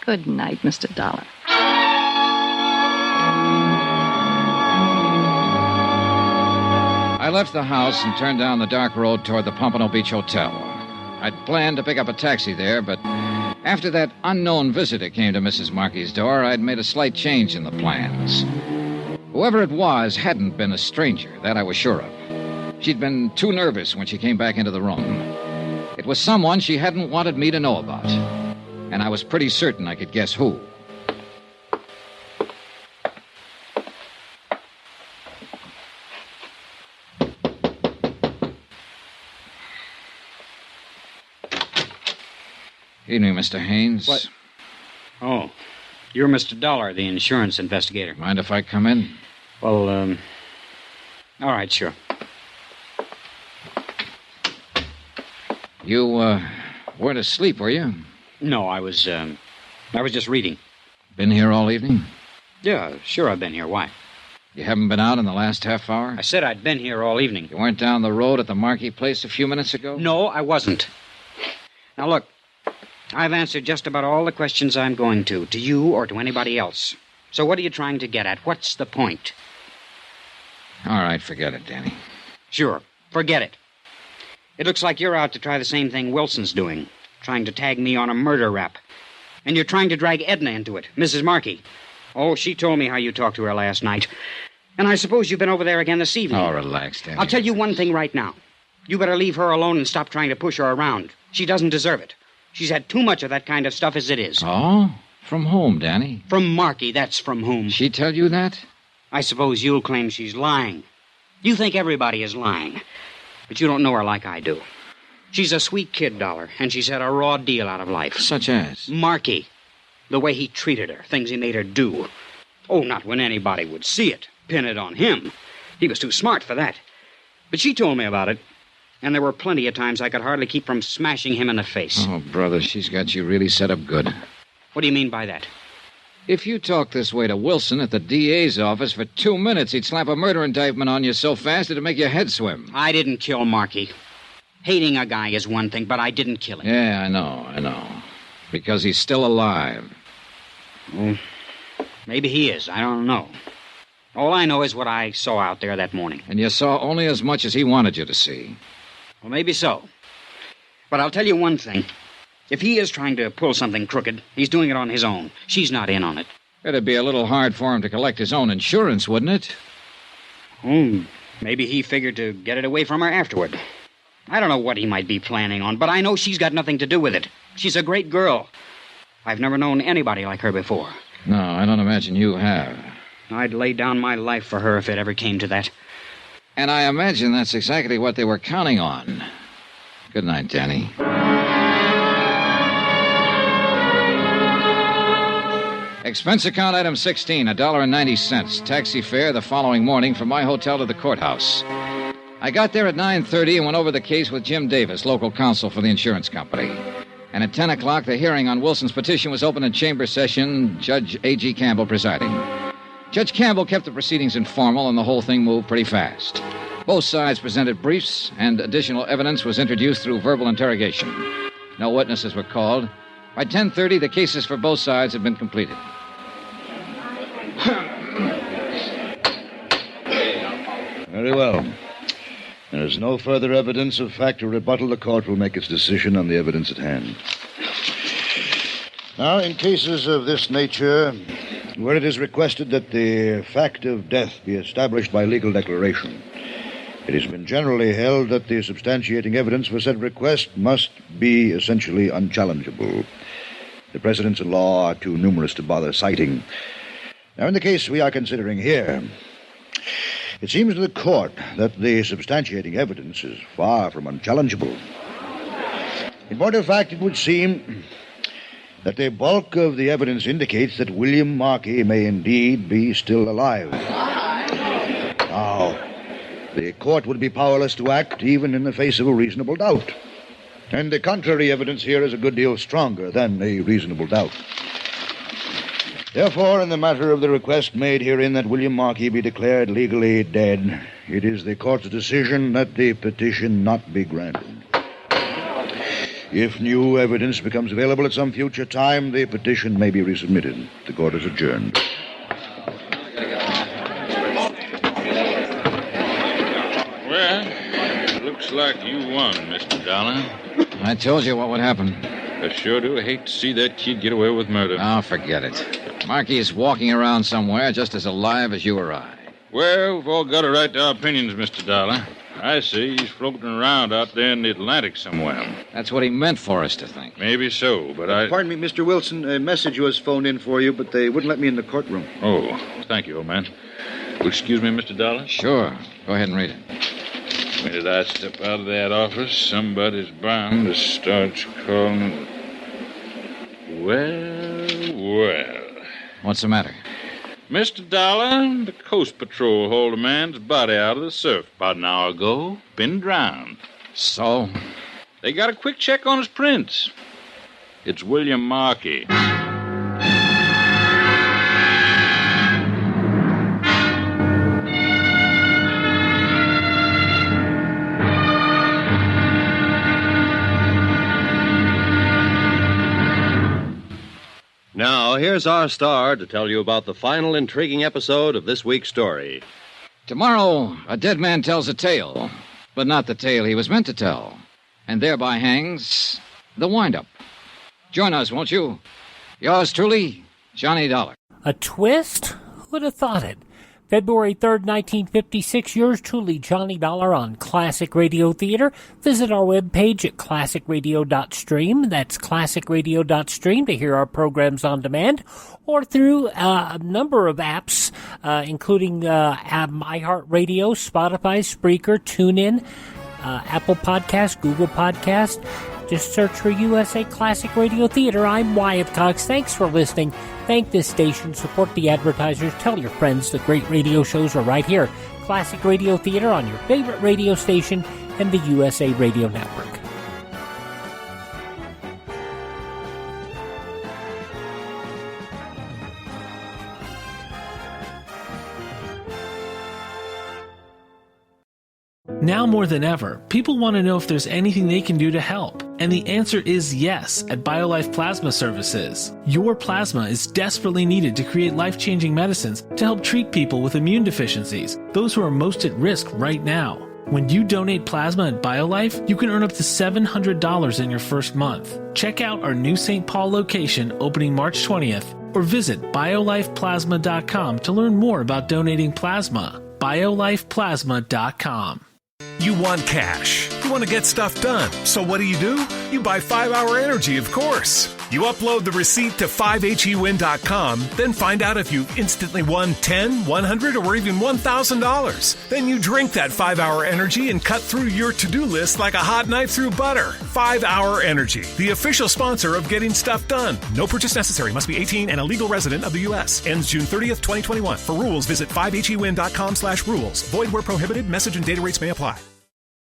Good night, Mr. Dollar. I left the house and turned down the dark road toward the Pompano Beach Hotel. I'd planned to pick up a taxi there, but after that unknown visitor came to Mrs. Markey's door, I'd made a slight change in the plans. Whoever it was hadn't been a stranger, that I was sure of. She'd been too nervous when she came back into the room. It was someone she hadn't wanted me to know about, and I was pretty certain I could guess who. Evening, Mr. Haynes. What? Oh, you're Mr. Dollar, the insurance investigator. Mind if I come in? Well, all right, sure. You, weren't asleep, were you? No, I was just reading. Been here all evening? Yeah, sure I've been here. Why? You haven't been out in the last half hour? I said I'd been here all evening. You weren't down the road at the Markey place a few minutes ago? No, I wasn't. Now, look, I've answered just about all the questions I'm going to you or to anybody else. So what are you trying to get at? What's the point? All right, forget it, Danny. Sure, forget it. It looks like you're out to try the same thing Wilson's doing, trying to tag me on a murder rap. And you're trying to drag Edna into it, Mrs. Markey. Oh, she told me how you talked to her last night. And I suppose you've been over there again this evening. Oh, relax, Danny. I'll tell you one thing right now. You better leave her alone and stop trying to push her around. She doesn't deserve it. She's had too much of that kind of stuff as it is. Oh? From whom, Danny? From Markey, that's from whom. She tell you that? I suppose you'll claim she's lying. You think everybody is lying. But you don't know her like I do. She's a sweet kid, Dollar, and she's had a raw deal out of life. Such as? Markey. The way he treated her, things he made her do. Oh, not when anybody would see it. Pin it on him. He was too smart for that. But she told me about it. And there were plenty of times I could hardly keep from smashing him in the face. Oh, brother, she's got you really set up good. What do you mean by that? If you talk this way to Wilson at the DA's office for 2 minutes, he'd slap a murder indictment on you so fast it'd make your head swim. I didn't kill Markey. Hating a guy is one thing, but I didn't kill him. Yeah, I know. Because he's still alive. Well, maybe he is. I don't know. All I know is what I saw out there that morning. And you saw only as much as he wanted you to see. Well, maybe so. But I'll tell you one thing. If he is trying to pull something crooked, he's doing it on his own. She's not in on it. It'd be a little hard for him to collect his own insurance, wouldn't it? Oh, maybe he figured to get it away from her afterward. I don't know what he might be planning on, but I know she's got nothing to do with it. She's a great girl. I've never known anybody like her before. No, I don't imagine you have. I'd lay down my life for her if it ever came to that. And I imagine that's exactly what they were counting on. Good night, Danny. Expense account item 16, $1.90. Taxi fare the following morning from my hotel to the courthouse. I got there at 9:30 and went over the case with Jim Davis, local counsel for the insurance company. And at 10 o'clock, the hearing on Wilson's petition was opened in chamber session, Judge A.G. Campbell presiding. Judge Campbell kept the proceedings informal, and the whole thing moved pretty fast. Both sides presented briefs, and additional evidence was introduced through verbal interrogation. No witnesses were called. By 10:30, the cases for both sides had been completed. Very well. There is no further evidence of fact or rebuttal. The court will make its decision on the evidence at hand. Now, in cases of this nature, where it is requested that the fact of death be established by legal declaration, it has been generally held that the substantiating evidence for said request must be essentially unchallengeable. The precedents in law are too numerous to bother citing. Now, in the case we are considering here, it seems to the court that the substantiating evidence is far from unchallengeable. In point of fact, it would seem that the bulk of the evidence indicates that William Markey may indeed be still alive. Now, the court would be powerless to act even in the face of a reasonable doubt. And the contrary evidence here is a good deal stronger than a reasonable doubt. Therefore, in the matter of the request made herein that William Markey be declared legally dead, it is the court's decision that the petition not be granted. If new evidence becomes available at some future time, the petition may be resubmitted. The court is adjourned. Well, looks like you won, Mr. Dollar. I told you what would happen. I sure do hate to see that kid get away with murder. Oh, forget it. Markey is walking around somewhere just as alive as you or I. Well, we've all got a right to our opinions, Mr. Dollar. I say he's floating around out there in the Atlantic somewhere. That's what he meant for us to think. Maybe so, but I... Pardon me, Mr. Wilson. A message was phoned in for you, but they wouldn't let me in the courtroom. Oh, thank you, old man. Will you excuse me, Mr. Dollar? Sure. Go ahead and read it. The minute I step out of that office, somebody's bound to start calling... Well. What's the matter? Mr. Dollar, the Coast Patrol hauled a man's body out of the surf about an hour ago. Been drowned. So? They got a quick check on his prints. It's William Markey. Now, here's our star to tell you about the final intriguing episode of this week's story. Tomorrow, a dead man tells a tale, but not the tale he was meant to tell, and thereby hangs the wind-up. Join us, won't you? Yours truly, Johnny Dollar. A twist? Who would have thought it? February 3rd, 1956, yours truly, Johnny Dollar on Classic Radio Theater. Visit our webpage at classicradio.stream. That's classicradio.stream to hear our programs on demand, or through a number of apps, including iHeartRadio, Spotify, Spreaker, TuneIn, Apple Podcast, Google Podcast. Just search for USA Classic Radio Theater. I'm Wally Cox. Thanks for listening. Thank this station. Support the advertisers. Tell your friends the great radio shows are right here. Classic Radio Theater on your favorite radio station and the USA Radio Network. Now more than ever, people want to know if there's anything they can do to help. And the answer is yes at BioLife Plasma Services. Your plasma is desperately needed to create life-changing medicines to help treat people with immune deficiencies, those who are most at risk right now. When you donate plasma at BioLife, you can earn up to $700 in your first month. Check out our new St. Paul location opening March 20th, or visit biolifeplasma.com to learn more about donating plasma. biolifeplasma.com. You want cash. You want to get stuff done. So what do? You buy 5-Hour Energy, of course. You upload the receipt to 5hewin.com, then find out if you instantly won $10, $100, or even $1,000. Then you drink that 5-Hour Energy and cut through your to-do list like a hot knife through butter. 5-Hour Energy, the official sponsor of getting stuff done. No purchase necessary. Must be 18 and a legal resident of the U.S. Ends June 30th, 2021. For rules, visit 5hewin.com/rules. Void where prohibited. Message and data rates may apply.